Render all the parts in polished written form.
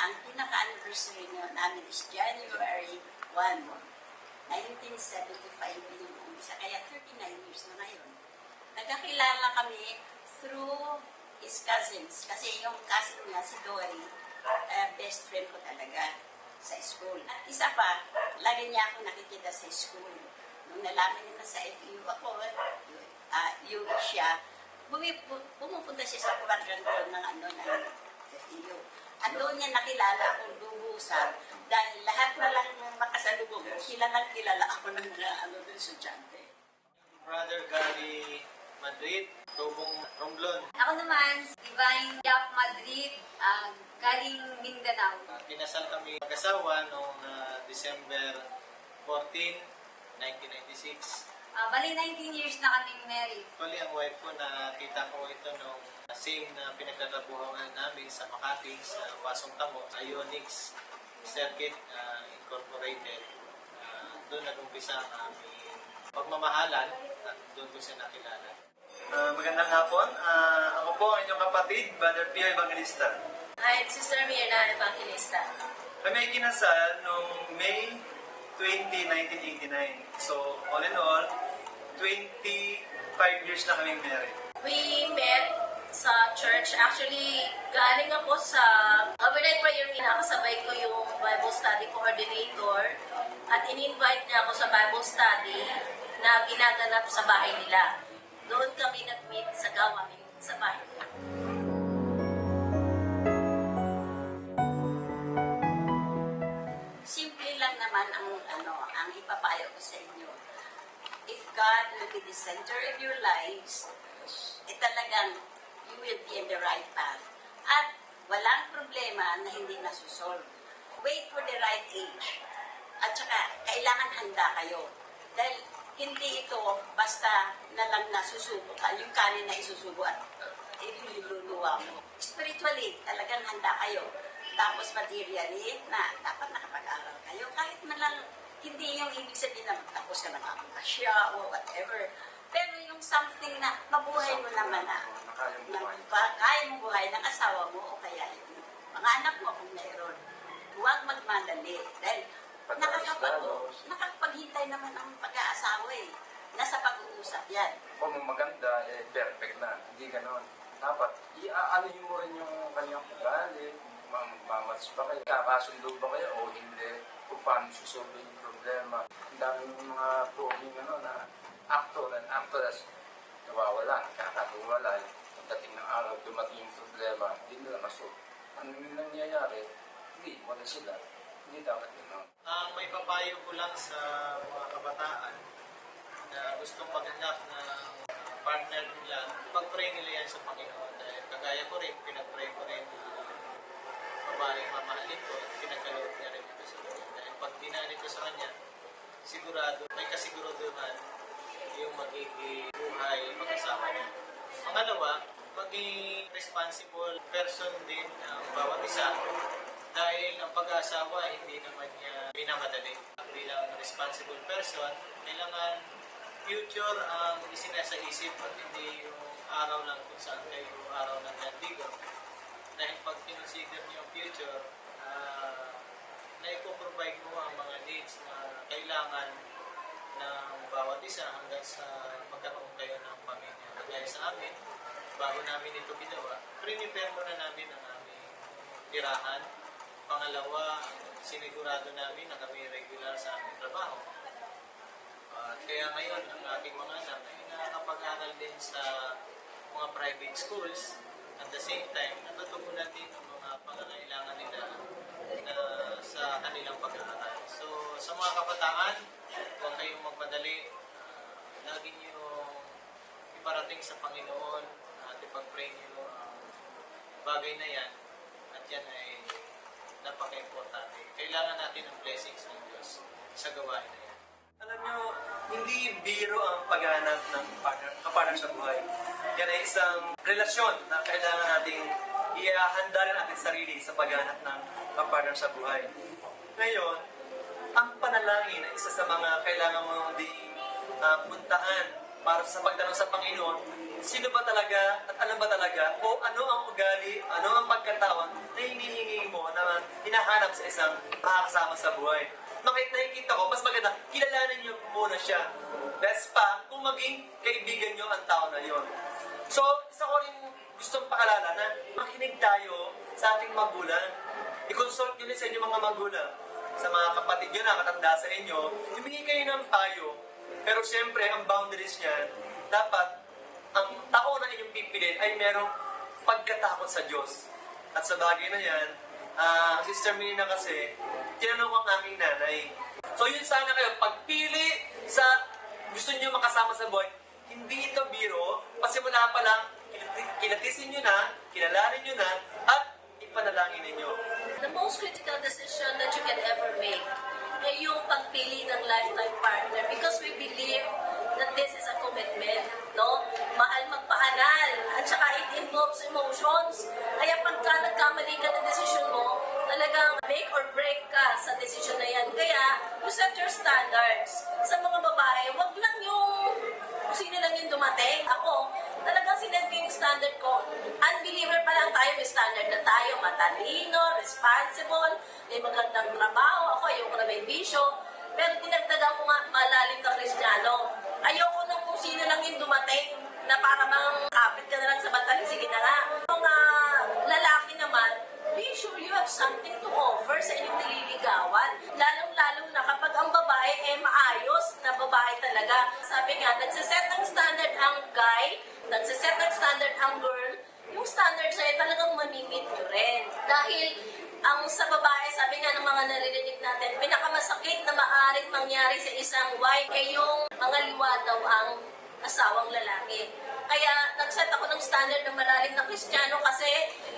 ang pinaka-anniversary namin is January 1, 1975 din yung umpisa. Kaya 39 years na ngayon. Nagkakilala kami through his cousins. Kasi yung cousin niya, si Dory, best friend ko talaga sa school. At isa pa, lagi niya ako nakikita sa school. Nung nalaman niya na sa FEU ako, UV siya, pumupunta siya sa quadrangle ng FEU. At doon niya nakilala akong lubusan dahil lahat na lang makasalubong ko, kilala ako ng mga estudyante. Brother Gary Madrid, Tubong Romblon. Ako naman, Divine Yap Madrid, galing Mindanao. Kinasal kami mag-asawa noong December 14, 1996. Bali 19 years na kaming married. Actually, ang wife ko, nakita ko ito nung same na pinagtatrabuhan namin sa Makati, sa Pasong Tamo, Ionics Circuit Incorporated. Doon nag-umpisa ang aming pagmamahalan at doon ko siya nakilala. Magandang hapon. Ako po ang inyong kapatid, Brother Pio Evangelista. Hi, Sister Mirna Evangelista. Kami ay kinasal noong May 20, 1989. So, all in all, 25 years na kaming married. We met sa church. Actually, galing ako sa overnight prayer. Nakasabay ko yung Bible study coordinator at in-invite niya ako sa Bible study na ginaganap sa bahay nila. Doon kami nag-meet sa gawain sa bahay nila. Simple lang naman ang ipapayo ko sa inyo. If God will be the center of your lives, talagang you will be in the right path. At walang problema na hindi nasusolve. Wait for the right age. At saka, kailangan handa kayo. Dahil hindi ito basta na lang nasusubo ka, yung kanin na isusubo at iluluwa mo. Spiritually, talagang handa kayo. Tapos materially, na dapat nakapag-aral kayo. Kahit man lang, hindi yung ibig sabihin na tapos ka nakakasya o whatever. Pero yung something na mabuhay mo naman na kaya mo buhay ng asawa mo o kaya yung mga anak mo kung mayroon. Huwag magmadali. Dahil nakakapaghintay naman ang pag-aasawa eh. Nasa pag-uusap yan. Kung maganda, perfect na. Hindi ganon. Dapat, i-aalihin mo rin yung kanyang ugali, mamats ba kayo, kakasundo ba kayo o hindi, kung paano susolve yung problema. Ang daming mga poging na actor and actress, nawawala, kakatuwalay. Pagdating ng araw, dumating yung problema, hindi nila masolve. Ano yung nangyayari? Hindi, wala sila. Hindi dapat yun. May papayo ko lang sa mga kabataan na gustong maghanap ng partner nila, pag-pray nila yan sa Panginoon. Dahil kagaya ko rin, pinag-pray ko rin babaeng mamahalin ko at pinagkaloob niya rin ito sa kanya. Dahil pag dinanit ko sa kanya, sigurado, may kasiguraduhan yung magiging buhay mag-asawa niya. Pangalawa, maging responsible person din ang bawat isa. Dahil ang pag-aasawa, hindi naman niya minamadali. Bilang responsible person, kailangan future ang isinasa-isip at hindi yung araw lang kung saan kayo araw ng nandigo. Dahil pag kinonsider niyo ang future, na ipoprovide mo ang mga needs na kailangan ng bawat isa hanggang sa magkaroon kayo ng pamilya. Kaya sa amin, bago namin ito ginawa, prepare muna namin ang aming tirahan. Pangalawa, sinigurado namin na kami regular sa aming trabaho. Kaya ngayon, ang aking mga anak ay nakakapag-aral din sa mga private schools. At the same time, natutugunan din ang mga pangangailangan nila na sa kanilang pag-aaral. So, sa mga kabataan, huwag kayong magmadali. Lagi niyo iparating sa Panginoon at ipag-pray niyo ang bagay na yan. At yan ay napaka-importante. Kailangan natin ang blessings ng Diyos sa gawain na yan. Alam nyo, hindi biro ang paghahanap ng kapartner sa buhay. Yan ay isang relasyon na kailangan nating ihanda rin ating sarili sa paghahanap ng kapartner sa buhay. Ngayon, ang panalangin ay isa sa mga kailangan mo ding puntaan para sa pagtanong sa Panginoon, sino ba talaga at ano ba talaga o ano ang ugali, ano ang pagkataon na hinihingi mo na hinahanap sa isang makakasama sa buhay. Nakikita ko, mas maganda, kilalanin niyo muna siya. Best pa, kung maging kaibigan niyo ang tao na yon. So, isa ko rin gustong paalala na makinig tayo sa ating magulang. I-consult nyo rin sa inyong mga magulang. Sa mga kapatid nyo na katanda sa inyo, ibigay kayo ng payo. Pero siyempre, ang boundaries niyan, dapat ang tao na inyong pipilin ay merong pagkatakot sa Diyos. At sa bagay na yan, Sister Mina kasi, tinanong ko ang aking nanay. So yun sana kayo, pagpili sa gusto niyo makasama sa buhay, hindi ito biro, pasimula pa lang, kilatisin nyo na, kilalanin nyo na, at ipanalangin ninyo. The most critical decision that you can ever make ay yung pagpili ng lifetime partner because we believe that this is a commitment, no? Mahal magpaaral at saka it involves emotions. Kaya pagka nagkamali ka ng desisyon mo, talagang make or break ka sa desisyon na yan. Kaya, you set your standards. Sa mga babae, wag lang yung kung sino lang yung dumating. Ako, talagang sinet ko yung standard ko. Unbeliever pa lang tayo, may standard na tayo. Matalino, responsible, may magandang trabaho. Ako, ayoko na may bisyo. Pero dinagdagan ko nga malalim na Kristiyano. Ayoko nung kung sino lang yung dumating na para bang kapit ka na lang sa batali. Sige na nga. Mga lalaki naman, be sure you have something to offer sa inyong nililigawan. Lalong-lalo na kapag ang babae maayos na babae talaga. Sabi nga, nagsiset ng standard ang guy, nagsiset ng standard ang girl, yung standard sa'yo talagang mamimit nyo rin. Dahil ang sa babae, sabi nga ng mga naririnig natin, pinakamasakit na maaring mangyari sa isang wife ay yung mga liwa daw ang asawang lalaki. Kaya nag-set ako ng standard ng malalim na Kristiyano kasi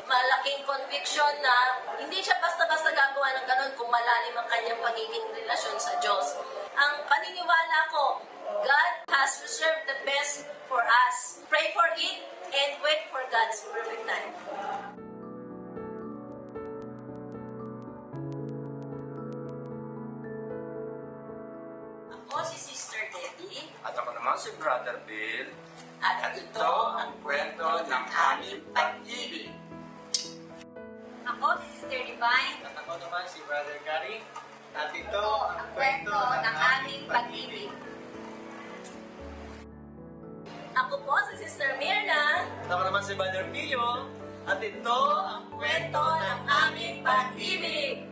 malaking conviction na hindi siya basta-basta gagawa ng ganun kung malalim ang kanyang pagiging relasyon sa Diyos. Ang paniniwala ko, God has reserved the best for us. Pray for it and wait for God's perfect time. Ako si Sister Debbie. At ako naman si Brother Bill. At ito ang kwento ng aming pag-ibig. Ako, si Sister Divine. At ako naman si Brother Gary. At ito Ito ang kwento ng aming pag-ibig. Ako po si Sister Mirna. At ako naman si Brother Pio. At ito ang Kwento ng aming pag-ibig.